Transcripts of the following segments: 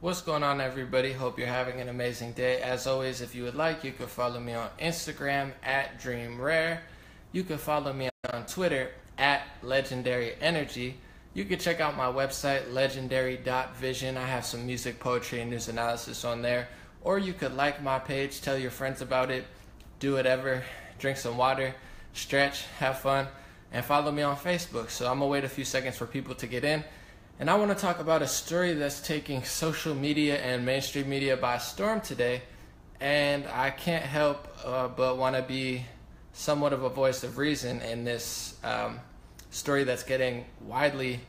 What's going on, everybody? Hope you're having an amazing day. As always, if you would like, you can follow me on Instagram at DreamRare. You can follow me on Twitter at Legendary Energy. You can check out my website, legendary.vision. I have some music, poetry, and news analysis on there. Or you could like my page, tell your friends about it, do whatever, drink some water, stretch, have fun, and follow me on Facebook. So I'm going to wait a few seconds for people to get in. And I want to talk about a story that's taking social media and mainstream media by storm today. And I can't help but want to be somewhat of a voice of reason in this story that's getting widely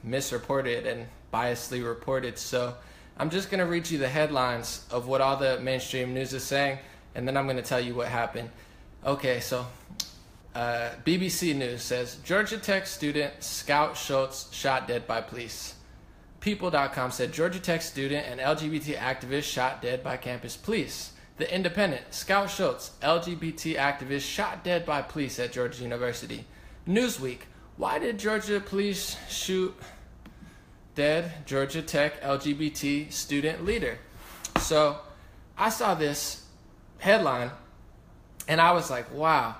misreported and biasedly reported. So I'm just going to read you the headlines of what all the mainstream news is saying, and then I'm going to tell you what happened. Okay, so BBC News says, Georgia Tech student Scout Schultz shot dead by police. People.com said, Georgia Tech student and LGBT activist shot dead by campus police. The Independent, Scout Schultz, LGBT activist shot dead by police at Georgia University. Newsweek, why did Georgia police shoot dead Georgia Tech LGBT student leader? So I saw this headline and I was like, wow,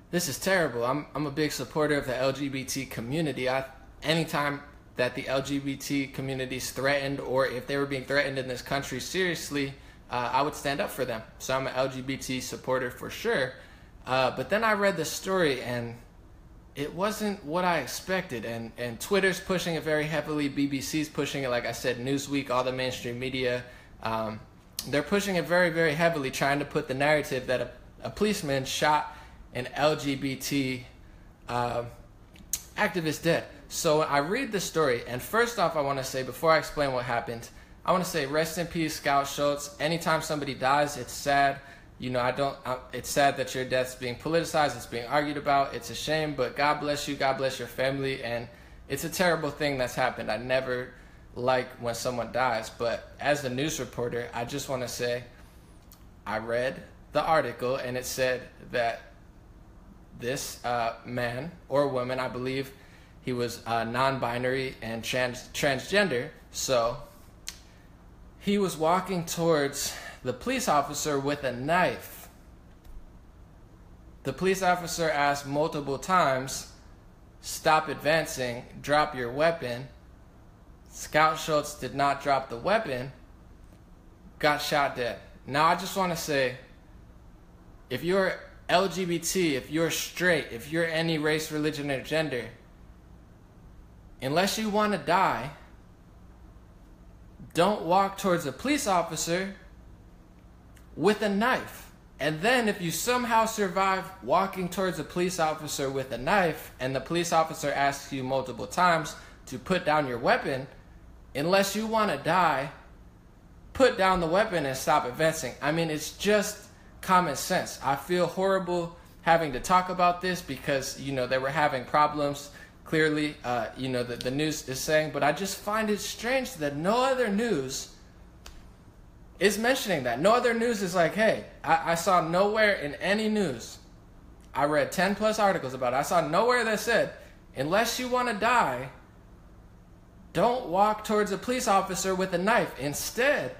this is terrible. I'm a big supporter of the LGBT community. Anytime that the LGBT community is threatened, or if they were being threatened in this country seriously, I would stand up for them. So I'm an LGBT supporter for sure. But then I read the story and it wasn't what I expected. And Twitter's pushing it very heavily. BBC's pushing it, like I said, Newsweek, all the mainstream media. They're pushing it very, very heavily, trying to put the narrative that a policeman shot an LGBT activist dead. So I read the story, and first off, I want to say, before I explain what happened, I want to say rest in peace, Scout Schultz. Anytime somebody dies, it's sad. You know, it's sad that your death's being politicized, it's being argued about. It's a shame, but God bless you, God bless your family, and it's a terrible thing that's happened. I never like when someone dies, but as a news reporter, I just want to say I read the article, and it said that this man or woman, I believe he was non-binary and transgender, so he was walking towards the police officer with a knife. The police officer asked multiple times, stop advancing, drop your weapon. Scout Schultz did not drop the weapon, got shot dead. Now I just want to say, if you're LGBT, if you're straight, if you're any race, religion, or gender, unless you want to die, don't walk towards a police officer with a knife. And then if you somehow survive walking towards a police officer with a knife and the police officer asks you multiple times to put down your weapon, unless you want to die, put down the weapon and stop advancing. I mean, it's just common sense. I feel horrible having to talk about this because, you know, they were having problems. Clearly, you know, the news is saying, but I just find it strange that no other news is mentioning that. No other news is like, hey, I saw nowhere in any news. I read 10 plus articles about it. I saw nowhere that said, unless you want to die, don't walk towards a police officer with a knife. Instead,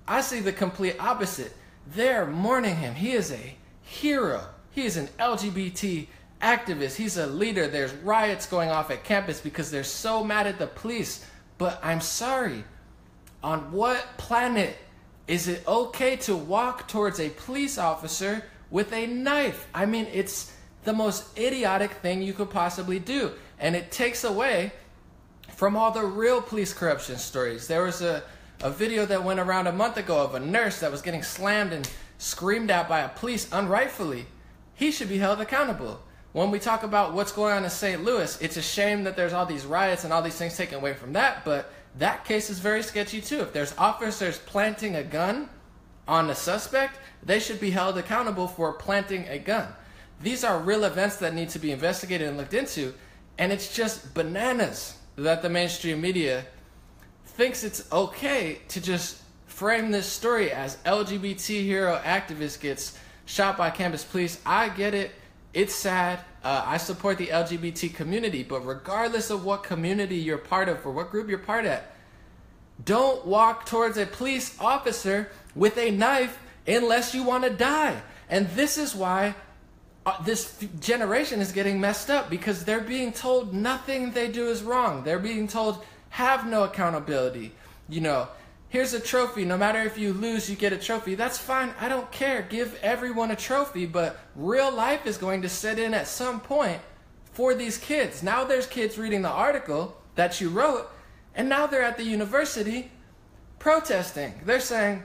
I see the complete opposite. They're mourning him. He is a hero. He is an LGBT activist. He's a leader. There's riots going off at campus because they're so mad at the police. But I'm sorry, on what planet is it okay to walk towards a police officer with a knife? I mean, it's the most idiotic thing you could possibly do. And it takes away from all the real police corruption stories. There was a video that went around a month ago of a nurse that was getting slammed and screamed at by a police unrightfully. He should be held accountable. When we talk about what's going on in St. Louis, it's a shame that there's all these riots and all these things taken away from that, but that case is very sketchy too. If there's officers planting a gun on a suspect, they should be held accountable for planting a gun. These are real events that need to be investigated and looked into, and it's just bananas that the mainstream media thinks it's okay to just frame this story as LGBT hero activist gets shot by campus police. I get it. It's sad. I support the LGBT community, but regardless of what community you're part of or what group you're part of, Don't walk towards a police officer with a knife unless you want to die. And this is why this generation is getting messed up, because they're being told nothing they do is wrong. They're being told have no accountability. You know, here's a trophy. No matter if you lose, you get a trophy. That's fine. I don't care. Give everyone a trophy. But real life is going to set in at some point for these kids. Now there's kids reading the article that you wrote, and now they're at the university protesting. They're saying,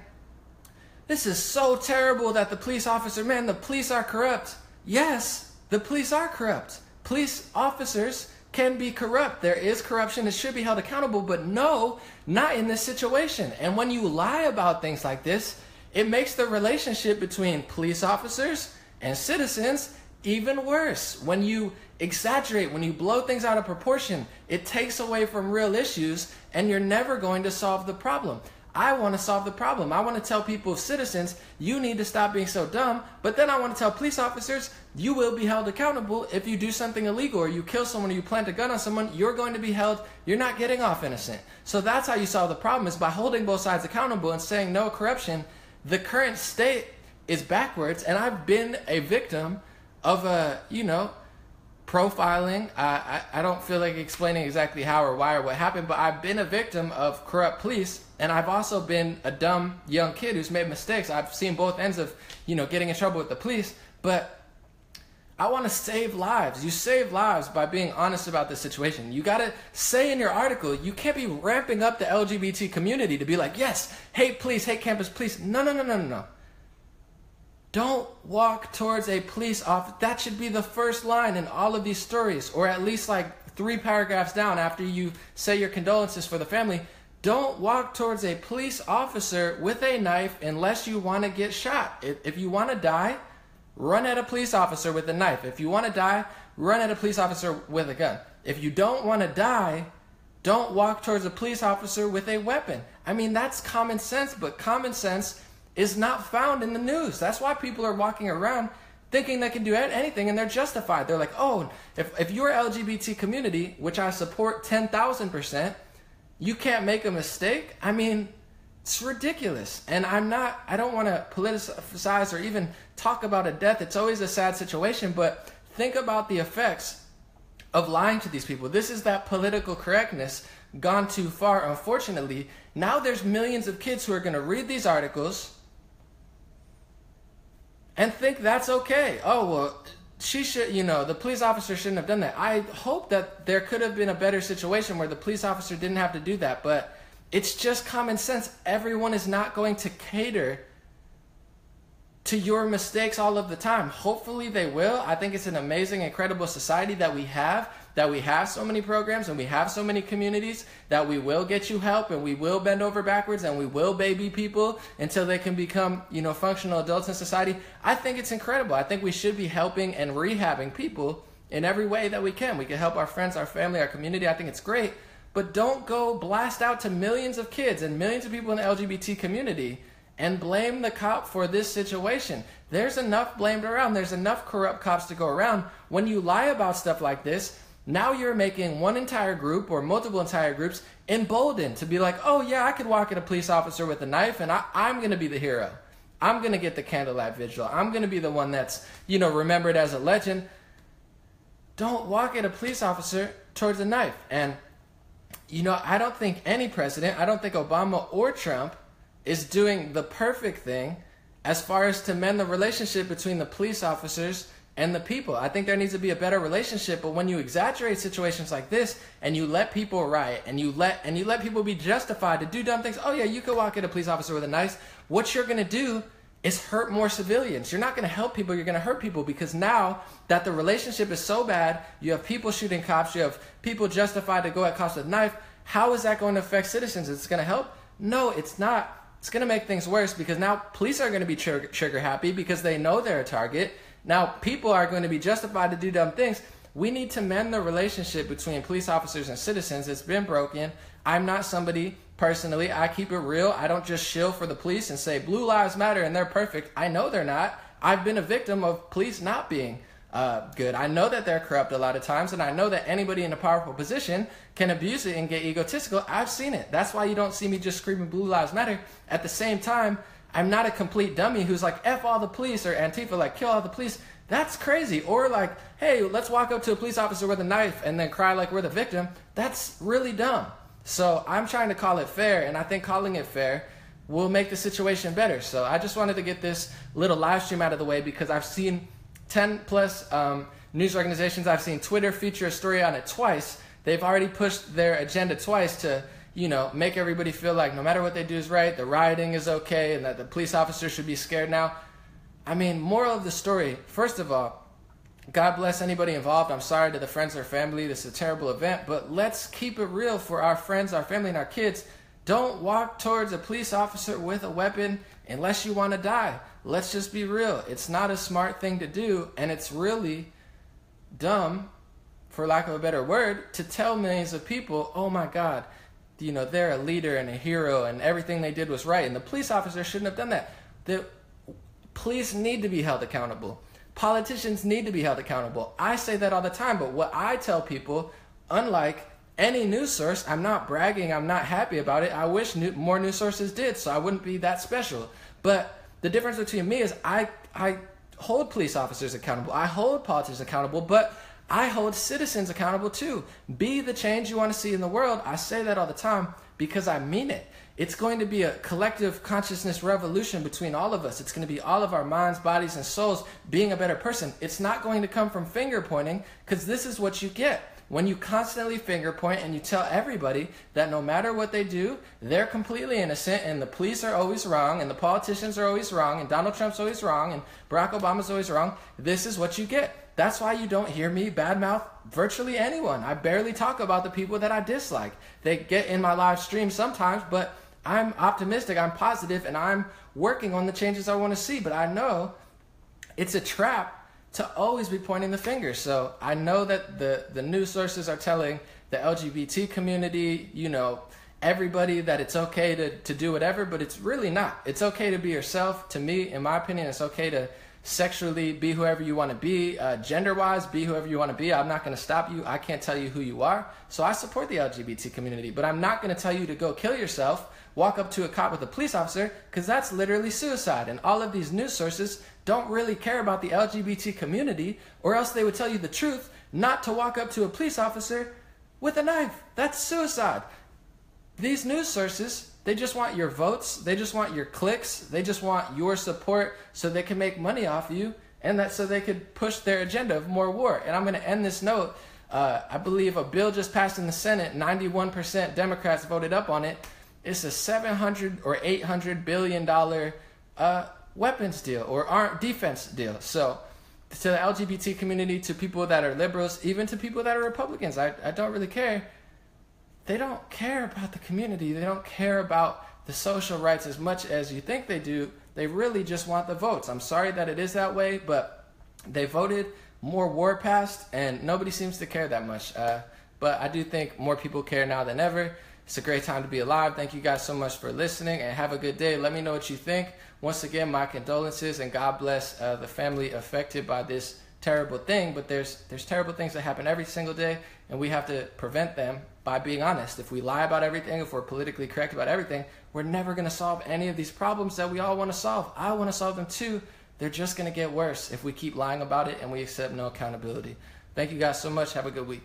this is so terrible that the police officer, man, the police are corrupt. Yes, the police are corrupt. Police officers can be corrupt. There is corruption. It should be held accountable, but no, not in this situation. And when you lie about things like this, it makes the relationship between police officers and citizens even worse. When you exaggerate, when you blow things out of proportion, it takes away from real issues, and you're never going to solve the problem. I want to solve the problem. I want to tell people, citizens, you need to stop being so dumb. But then I want to tell police officers, you will be held accountable if you do something illegal, or you kill someone, or you plant a gun on someone. You're going to be held. You're not getting off innocent. So that's how you solve the problem, is by holding both sides accountable and saying no corruption. The current state is backwards, and I've been a victim of profiling. I don't feel like explaining exactly how or why or what happened, but I've been a victim of corrupt police, and I've also been a dumb young kid who's made mistakes. I've seen both ends of, getting in trouble with the police, but I want to save lives. You save lives by being honest about the situation. You got to say in your article, you can't be ramping up the LGBT community to be like, yes, hate police, hate campus police. No. Don't walk towards a police officer. That should be the first line in all of these stories, or at least like 3 paragraphs down after you say your condolences for the family. Don't walk towards a police officer with a knife unless you want to get shot. If you want to die, run at a police officer with a knife. If you want to die, run at a police officer with a gun. If you don't want to die, don't walk towards a police officer with a weapon. I mean, that's common sense, but common sense is not found in the news. That's why people are walking around thinking they can do anything, and they're justified. They're like, oh, if you're LGBT community, which I support 10,000%, you can't make a mistake. I mean, it's ridiculous. And I don't want to politicize or even talk about a death. It's always a sad situation, but think about the effects of lying to these people. This is that political correctness gone too far, unfortunately. Now there's millions of kids who are going to read these articles and think that's okay. Oh, well, she should, the police officer shouldn't have done that. I hope that there could have been a better situation where the police officer didn't have to do that, but it's just common sense. Everyone is not going to cater to your mistakes all of the time. Hopefully they will. I think it's an amazing, incredible society that we have so many programs and we have so many communities that we will get you help, and we will bend over backwards, and we will baby people until they can become, functional adults in society. I think it's incredible. I think we should be helping and rehabbing people in every way that we can. We can help our friends, our family, our community. I think it's great. But don't go blast out to millions of kids and millions of people in the LGBT community and blame the cop for this situation. There's enough blamed around. There's enough corrupt cops to go around. When you lie about stuff like this, now you're making one entire group or multiple entire groups emboldened to be like, oh yeah, I could walk at a police officer with a knife, and I'm going to be the hero. I'm going to get the candlelight vigil. I'm going to be the one that's, remembered as a legend. Don't walk at a police officer towards a knife. And, I don't think any president, I don't think Obama or Trump is doing the perfect thing as far as to mend the relationship between the police officers and the people. I think there needs to be a better relationship, but when you exaggerate situations like this and you let people riot and you let people be justified to do dumb things, oh yeah, you could walk at a police officer with a knife, what you're going to do is hurt more civilians. You're not going to help people, you're going to hurt people, because now that the relationship is so bad, you have people shooting cops, you have people justified to go at cops with a knife. How is that going to affect citizens? It's going to help? No, it's not. It's going to make things worse, because now police are going to be trigger happy because they know they're a target. Now people are going to be justified to do dumb things. We need to mend the relationship between police officers and citizens. It's been broken. I'm not somebody, personally, I keep it real. I don't just shill for the police and say blue lives matter and they're perfect. I know they're not. I've been a victim of police not being good. I know that they're corrupt a lot of times, and I know that anybody in a powerful position can abuse it and get egotistical. I've seen it. That's why you don't see me just screaming Blue Lives Matter. At the same time, I'm not a complete dummy who's like, F all the police, or Antifa, like, kill all the police. That's crazy. Or like, hey, let's walk up to a police officer with a knife and then cry like we're the victim. That's really dumb. So I'm trying to call it fair, and I think calling it fair will make the situation better. So I just wanted to get this little live stream out of the way because I've seen 10 plus news organizations. I've seen Twitter feature a story on it twice. They've already pushed their agenda twice to, you know, make everybody feel like no matter what they do is right, the rioting is okay, and that the police officers should be scared now. I mean, moral of the story, first of all, God bless anybody involved. I'm sorry to the friends or family. This is a terrible event, but let's keep it real for our friends, our family, and our kids. Don't walk towards a police officer with a weapon unless you want to die. Let's just be real. It's not a smart thing to do, and it's really dumb, for lack of a better word, to tell millions of people, oh my God, you know, they're a leader and a hero and everything they did was right, and the police officer shouldn't have done that. The police need to be held accountable. Politicians need to be held accountable. I say that all the time, but what I tell people, unlike any news source, I'm not bragging, I'm not happy about it. I wish more news sources did, so I wouldn't be that special. But the difference between me is I hold police officers accountable. I hold politicians accountable, but I hold citizens accountable too. Be the change you want to see in the world. I say that all the time because I mean it. It's going to be a collective consciousness revolution between all of us. It's going to be all of our minds, bodies, and souls being a better person. It's not going to come from finger pointing, because this is what you get when you constantly finger point and you tell everybody that no matter what they do, they're completely innocent, and the police are always wrong, and the politicians are always wrong, and Donald Trump's always wrong, and Barack Obama's always wrong. This is what you get. That's why you don't hear me badmouth virtually anyone. I barely talk about the people that I dislike. They get in my live stream sometimes, but I'm optimistic, I'm positive, and I'm working on the changes I want to see. But I know it's a trap to always be pointing the finger. So I know that the news sources are telling the LGBT community, you know, everybody that it's okay to do whatever, but it's really not. It's okay to be yourself. To me, in my opinion, it's okay to sexually be whoever you want to be, gender-wise, be whoever you want to be. I'm not going to stop you. I can't tell you who you are. So I support the LGBT community, but I'm not going to tell you to go kill yourself, walk up to a cop with a police officer, because that's literally suicide. And all of these news sources don't really care about the LGBT community, or else they would tell you the truth, not to walk up to a police officer with a knife. That's suicide. These news sources, they just want your votes, they just want your clicks, they just want your support so they can make money off you, and that so they could push their agenda of more war. And I'm going to end this note. I believe a bill just passed in the Senate, 91% Democrats voted up on it. It's a $700 or $800 billion weapons deal, or defense deal. So to the LGBT community, to people that are liberals, even to people that are Republicans, I don't really care. They don't care about the community. They don't care about the social rights as much as you think they do. They really just want the votes. I'm sorry that it is that way, but they voted, more war passed, and nobody seems to care that much. But I do think more people care now than ever. It's a great time to be alive. Thank you guys so much for listening, and have a good day. Let me know what you think. Once again, my condolences, and God bless the family affected by this terrible thing. But there's terrible things that happen every single day, and we have to prevent them by being honest. If we lie about everything, if we're politically correct about everything, we're never going to solve any of these problems that we all want to solve. I want to solve them too. They're just going to get worse if we keep lying about it and we accept no accountability. Thank you guys so much. Have a good week.